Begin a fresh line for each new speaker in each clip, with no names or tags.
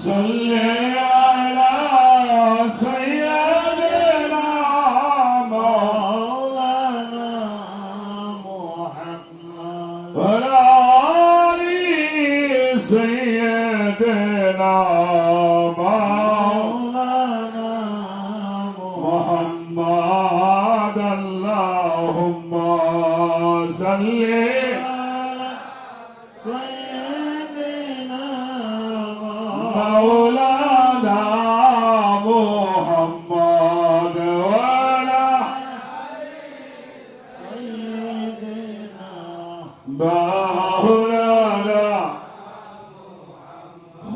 صل على سيدنا مولانا محمد وعلى آل سيدنا مولانا محمد اللهم صل مولانا محمد وعلى سيدنا مولانا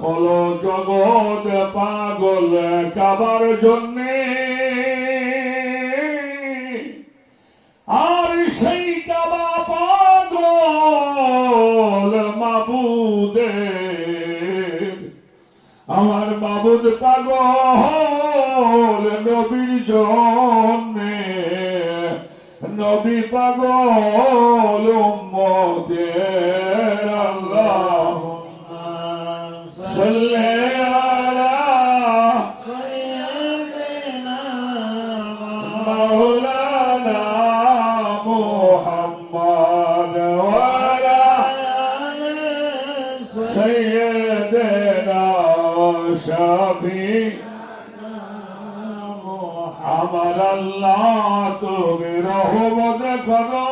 হলো জগৎ পাগল কাবার জন্যে আর সেই কাবা পাগল মাবুদের আমার মাবুদ পাগল নবীর জন্যে নবী পাগল উম্মতের আল্লাহুম্মা সাল্লি আলা সাইয়্যিদিনা মাওলানা মুহাম্মদ ওয়া আলা আলি সাইয়্যিদিনা শাফি আমার আল্লাহ তুমি রহমত করো।